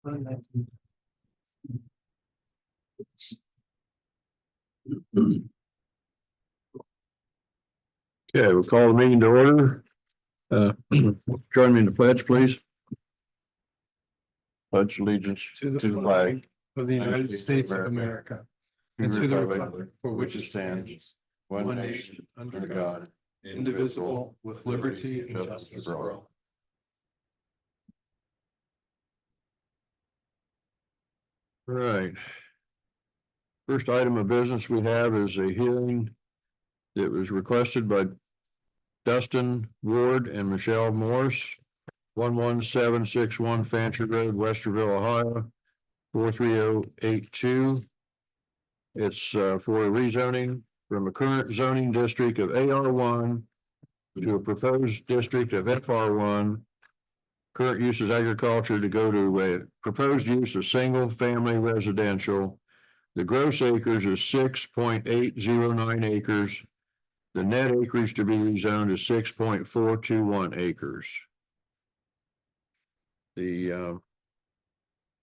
Okay, we'll call the meeting to order. Join me in the pledge, please. Pledge allegiance to the flag of the United States of America, and to the republic for which it stands, one nation, under God, indivisible, with liberty and justice for all. All right. First item of business we have is a hearing that was requested by Dustin Ward and Michelle Morse, 11761 Fancher Road, Westerville, Ohio, 43082. It's for a rezoning from a current zoning district of AR1 to a proposed district of FR1. Current use is agriculture to go to a proposed use of single family residential. The gross acres is 6.809 acres. The net acreage to be rezoned is 6.421 acres. The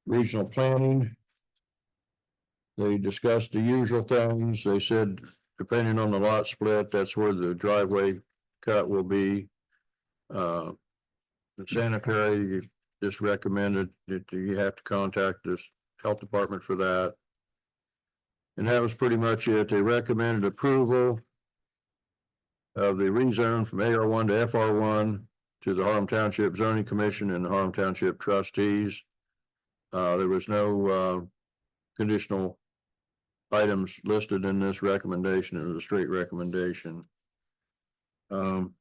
regional planning, they discussed the usual things. They said, depending on the lot split, that's where the driveway cut will be. The sanitary just recommended that you have to contact this health department for that. And that was pretty much it. They recommended approval of the rezone from AR1 to FR1 to the Harlem Township Zoning Commission and the Harlem Township Trustees. There was no conditional items listed in this recommendation. It was a straight recommendation. Harlem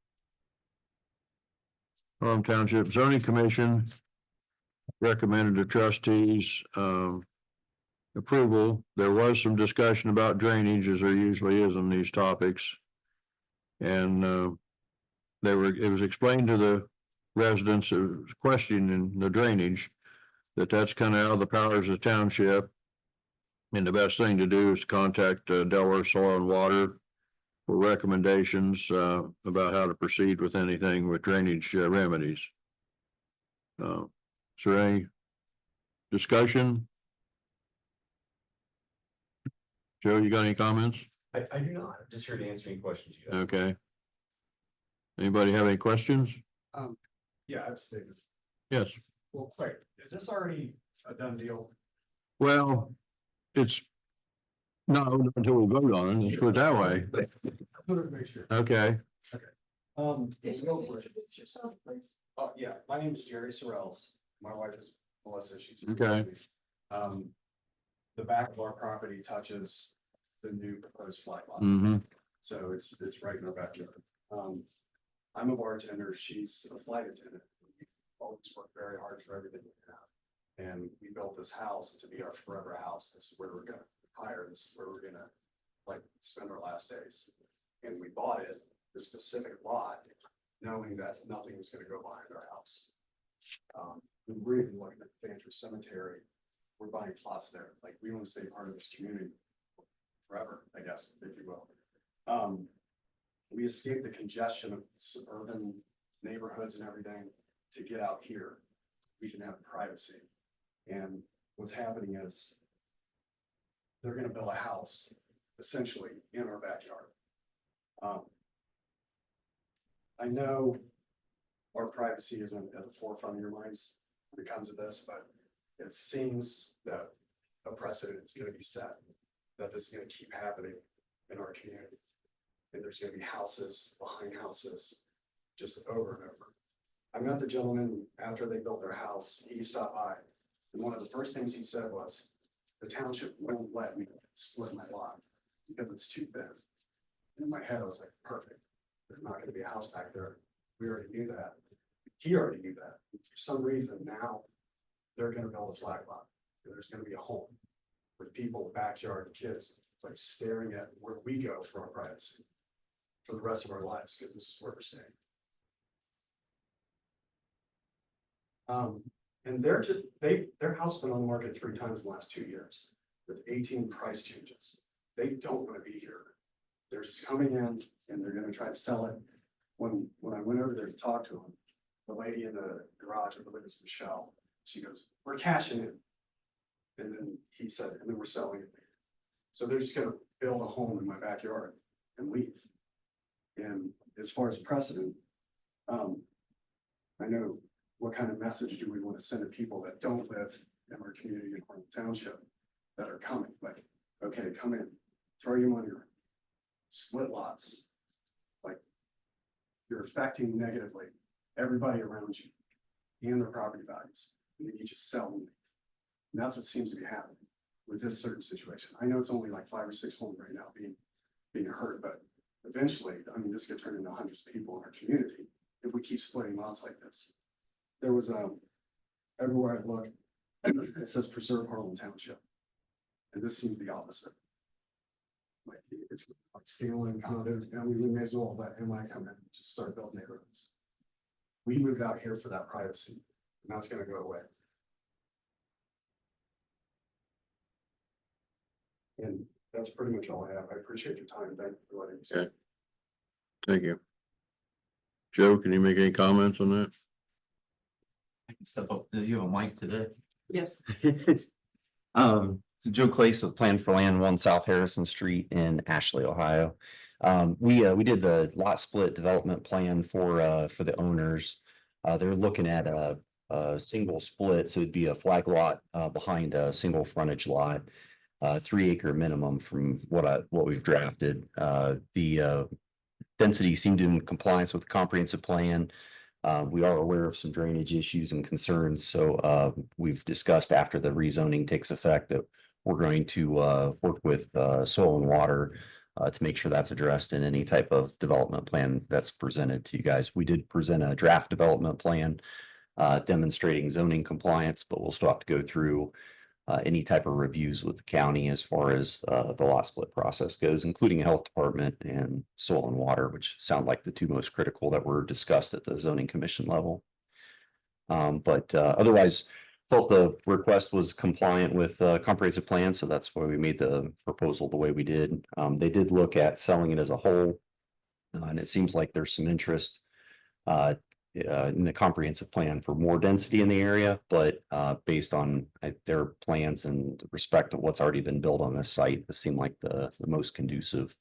Township Zoning Commission recommended the trustees approval. There was some discussion about drainage, as there usually is on these topics. And it was explained to the residents who was questioning the drainage that's kind of out of the powers of the township. And the best thing to do is contact Delaware Soil and Water for recommendations about how to proceed with anything with drainage remedies. Is there any discussion? Joe, you got any comments? I do not. I'm just here to answer any questions you have. Okay. Anybody have any questions? Yeah, I've stated. Yes. Well, quick, is this already a done deal? Well, it's no until we vote on it. Let's put it that way. Make sure. Okay. Real quick. Yourself, please. Oh, yeah, my name is Jerry Sorrells. My wife is Melissa. She's Okay. The back of our property touches the new proposed flag lot. Mm-hmm. So it's right in our backyard. I'm a bartender. She's a flight attendant. We always work very hard for everything we have. And we built this house to be our forever house. This is where we're gonna retire. This is where we're gonna like spend our last days. And we bought it, the specific lot, knowing that nothing was gonna go behind our house. We're even looking at the Fancher Cemetery. We're buying plots there. Like we want to stay part of this community forever, I guess, if you will. We escaped the congestion of suburban neighborhoods and everything to get out here. We can have privacy. And what's happening is they're going to build a house essentially in our backyard. I know our privacy isn't at the forefront of your minds when it comes to this, but it seems that a precedent is going to be set, that this is going to keep happening in our community. And there's going to be houses behind houses just over and over. I met the gentleman after they built their house. He stopped by. And one of the first things he said was, the township won't let me split my lot because it's too thin. And in my head, I was like, perfect. There's not going to be a house back there. We already knew that. He already knew that. For some reason, now they're going to build a flag lot. And there's going to be a home with people, backyard, kids, like staring at where we go for our privacy for the rest of our lives, because this is where we're staying. And their house has been on the market 3 times in the last 2 years with 18 price changes. They don't want to be here. They're just coming in and they're going to try to sell it. When I went over there to talk to them, the lady in the garage, I believe it was Michelle, She goes, we're cashing it. And then he said, and then we're selling it. So they're just gonna build a home in my backyard and leave. And as far as precedent, I know what kind of message do we want to send to people that don't live in our community in Harlem Township that are coming, like, okay, come in, throw your money around, split lots. Like, you're affecting negatively everybody around you and their property values, and then you just sell them. And that's what seems to be happening with this certain situation. I know it's only like 5 or 6 homes right now being hurt, but eventually, I mean, this could turn into hundreds of people in our community if we keep splitting lots like this. There was everywhere I look, it says preserve Harlem Township. And this seems the opposite. Like, it's like stealing condos, and we may as well let MI come in and just start building neighborhoods. We moved out here for that privacy, and that's gonna go away. And that's pretty much all I have. I appreciate your time. Thank you for letting me say. Okay. Thank you. Joe, can you make any comments on that? I can step up. Does you have a mic today? Yes. So Joe Clace with Plan for Land, 1 South Harrison Street in Ashley, Ohio. We did the lot split development plan for the owners. They're looking at a single split, so it'd be a flag lot behind a single frontage lot, 3 acre minimum from what we've drafted. The density seemed in compliance with the comprehensive plan. We are aware of some drainage issues and concerns, so we've discussed after the rezoning takes effect that we're going to work with soil and water to make sure that's addressed in any type of development plan that's presented to you guys. We did present a draft development plan demonstrating zoning compliance, but we'll still have to go through any type of reviews with the county as far as the lot split process goes, including health department and soil and water, which sound like the 2 most critical that were discussed at the zoning commission level. But otherwise, felt the request was compliant with comprehensive plan, so that's why we made the proposal the way we did. They did look at selling it as a whole, and it seems like there's some interest in the comprehensive plan for more density in the area, but based on their plans and respect of what's already been built on this site, this seemed like the most conducive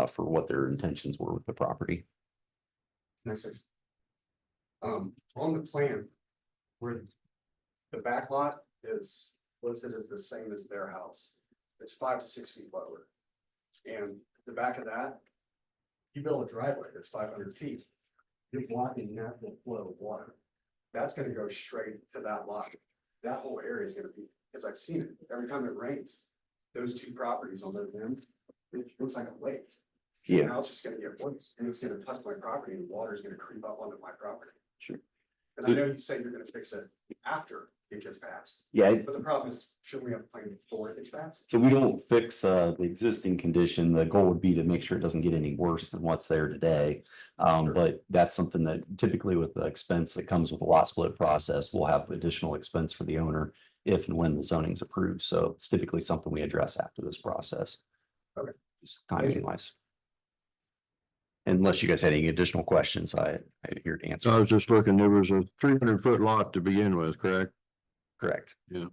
for what their intentions were with the property. Next. On the plan, where the back lot is listed as the same as their house, it's 5 to 6 feet lower. And the back of that, you build a driveway that's 500 feet, you're blocking natural flow of water. That's gonna go straight to that lot. That whole area is gonna be, because I've seen it, every time it rains, those 2 properties on their end, it looks like a lake. So Yeah. now it's just gonna get worse, and it's gonna touch my property, and water is gonna creep up onto my property. Sure. And I know you say you're gonna fix it after it gets passed, Yeah, but the problem is, shouldn't we have a plan before it gets passed? so we don't fix the existing condition. The goal would be to make sure it doesn't get any worse than what's there today. Sure. But that's something that typically with the expense that comes with the lot split process, we'll have additional expense for the owner if and when the zoning's approved. So it's typically something we address after this process. Okay. Just timing wise. Unless you guys had any additional questions, I'm here to answer. I was just looking, there was a 300-foot lot to begin with, correct? Correct. Okay.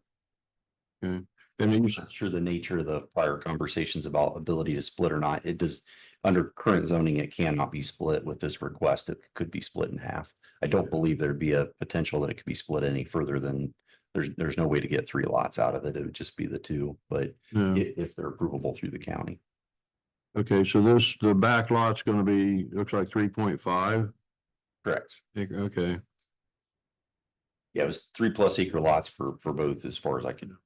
And then you Not sure the nature of the prior conversations about ability to split or not. It does, under current zoning, it cannot be split. With this request, it could be split in half. I don't believe there'd be a potential that it could be split any further than, there's no way to get 3 lots out of it. It would just be the 2, but Yeah. if they're approvable through the county. Okay, so the back lot's gonna be, looks like 3.5. Correct. Okay, Yeah, it was 3+ acre lots for both as far as I could,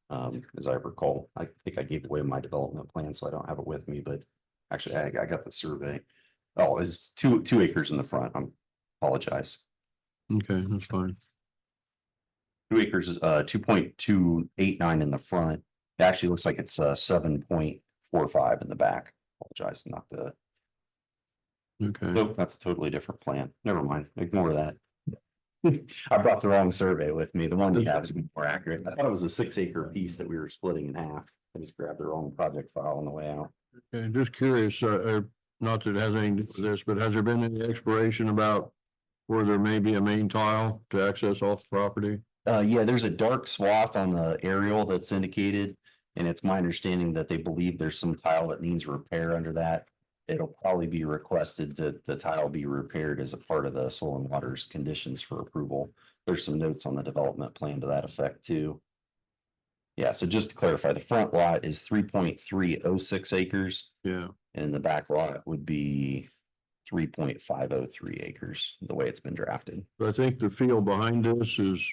as I recall. I think I gave away my development plan, so I don't have it with me, but actually I got the survey. Oh, it's 2 acres in the front. I apologize. okay, that's fine. 2 acres is 2.289 in the front. It actually looks like it's 7.45 in the back. Apologize, not the, Okay, nope, that's a totally different plan. Never mind, ignore that. I brought the wrong survey with me. The one we have is more accurate. I thought it was a 6 acre piece that we were splitting in half. I just grabbed the wrong project file on the way out. okay, just curious, not that it has anything to do with this, but has there been any exploration about where there may be a main tile to access off the property? Yeah, there's a dark swath on the aerial that's indicated. And it's my understanding that they believe there's some tile that needs repair under that. It'll probably be requested that the tile be repaired as a part of the soil and waters conditions for approval. There's some notes on the development plan to that effect too. Yeah, so just to clarify, the front lot is 3.306 acres Yeah, and the back lot would be 3.503 acres, the way it's been drafted. I think the field behind this is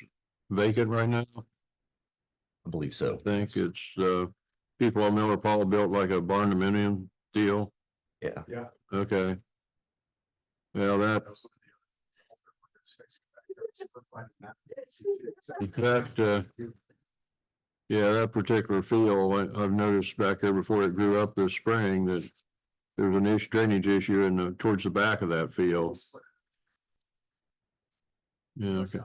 vacant right now. I believe so. I think it's, people on Miller Paul built like a barn dominium deal. Yeah. Yeah. Okay. Well, that, That was one of the other things. that, yeah, that particular field, I've noticed back there before it grew up this spring that there was an issue, drainage issue in the, towards the back of that field. Yeah, okay.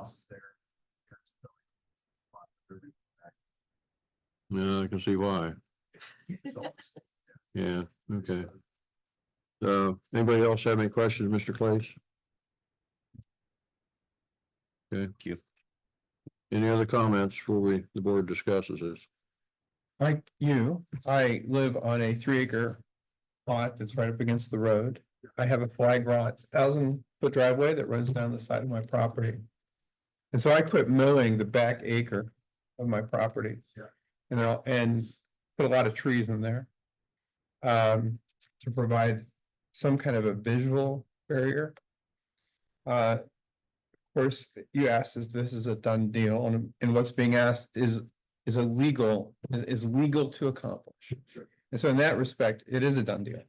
Yeah, I can see why. Yeah, okay. Anybody else have any questions, Mr. Clays? Okay. Thank you. Any other comments before the board discusses this? Like you, I live on a 3 acre lot that's right up against the road. I have a flag lot, 1,000 foot driveway that runs down the side of my property. And so I quit mowing the back acre of my property. Yeah. And put a lot of trees in there. To provide some kind of a visual barrier. Of course, you asked if this is a done deal, and what's being asked is legal to accomplish. Sure. And so in that respect, it is a done deal.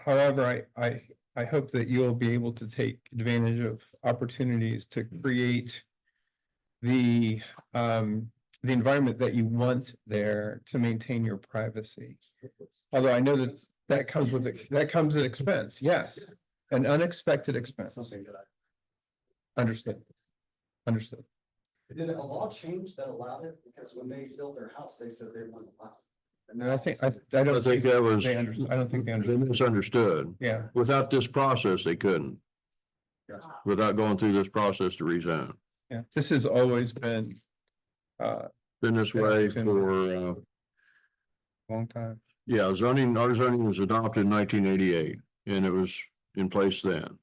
However, I hope that you'll be able to take advantage of opportunities to create the environment that you want there to maintain your privacy. Although I know that comes at expense, yes, an unexpected expense. Something that Understood. Understood. Did a law change that allowed it? Because when they built their house, they said they weren't allowed. And I think, I I don't think that was, they understood. I don't think they they understood. misunderstood. Yeah, Without this process, they couldn't, Gotcha. without going through this process to rezone. yeah. This has always been Been this way for, a long time. yeah, our zoning was adopted in 1988 and it was in place then.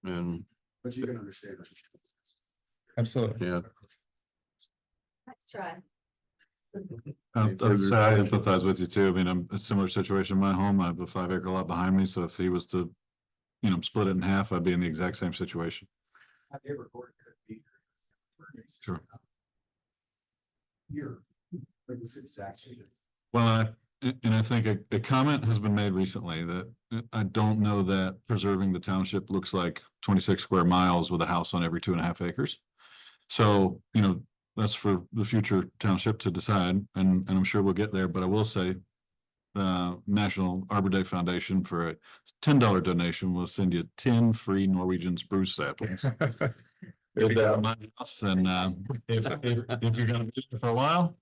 And, But you can understand it. Absolutely. yeah, Let's try. I'd say I empathize with you too. I mean, I'm a similar situation in my home. I have a 5 acre lot behind me. So if he was to, split it in half, I'd be in the exact same situation. My neighbor could be. Sure. Here, like this exact same. Well, and I think a comment has been made recently that I don't know that preserving the township looks like 26 square miles with a house on every 2.5 acres. So, that's for the future township to decide, and I'm sure we'll get there, but I will say the National Arbor Day Foundation for a $10 donation will send you 10 free Norwegian spruce saplings. Good job. My house, and if you're gonna be there for a while,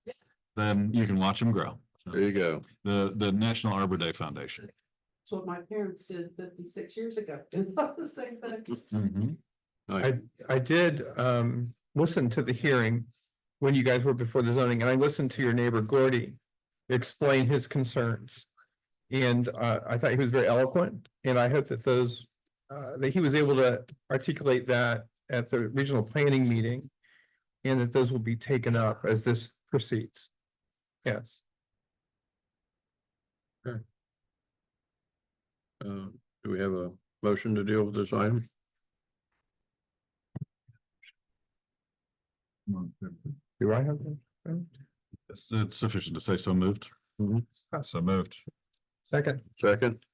then you can watch them grow. there you go. The National Arbor Day Foundation. That's what my parents did 56 years ago. The same thing. Mhm. I did listen to the hearing when you guys were before the zoning, and I listened to your neighbor Gordy explain his concerns. And I thought he was very eloquent, and I hope that that he was able to articulate that at the regional planning meeting, and that those will be taken up as this proceeds. Yes. Do we have a motion to deal with this item? Do I have one? It's sufficient to say so moved. Mhm. So moved. Second? Second?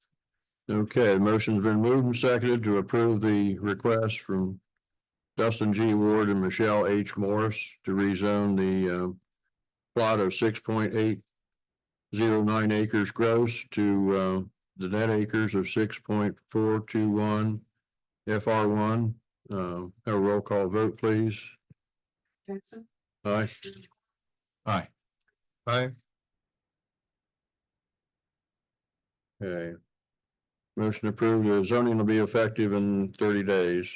Okay, the motion's been moved and seconded to approve the request from Dustin G. Ward and Michelle H. Morris to rezone the plot of 6.809 acres gross to the net acres of 6.421 FR1. Have a roll call vote, please. Jackson, Aye. Aye. Aye. Okay. Motion approved. The zoning will be effective in 30 days.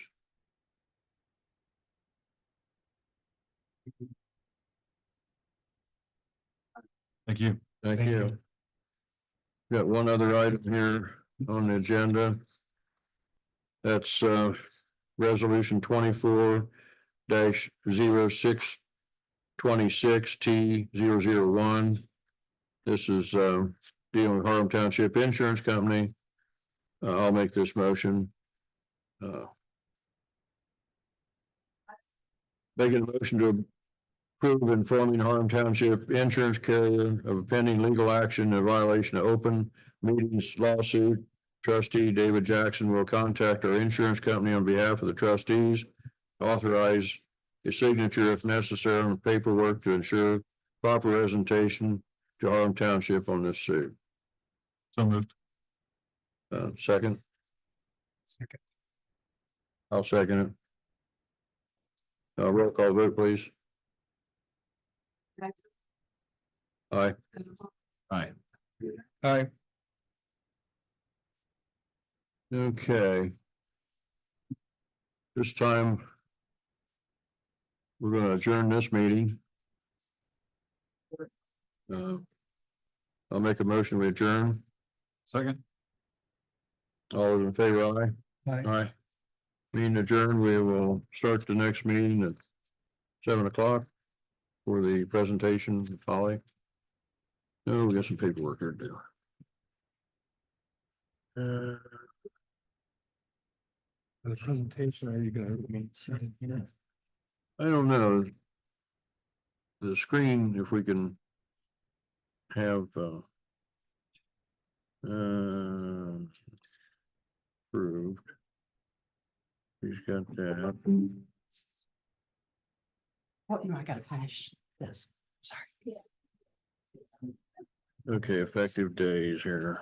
Thank you. Thank you. Got one other item here on the agenda. That's resolution 24-0626 T 001. This is dealing with Harlem Township Insurance Company. I'll make this motion. Making a motion to approve informing Harlem Township Insurance Carrier of a pending legal action in violation of open meetings lawsuit. Trustee David Jackson will contact our insurance company on behalf of the trustees. Authorize a signature if necessary on paperwork to ensure proper presentation to Harlem Township on this suit. So moved. Second, Second. I'll second it. Roll call vote, please. Jackson, Aye. Aye. Aye. Okay. This time. We're gonna adjourn this meeting. I'll make a motion to adjourn. Second. All those in favor, aye? Aye. Aye. Meeting adjourned. We will start the next meeting at 7 o'clock for the presentation of Polly. Oh, we got some paperwork here to do. The presentation, are you gonna remain seated here? I don't know. The screen, if we can have approved. He's got that. oh, no, I gotta finish this, sorry. Okay, effective days here.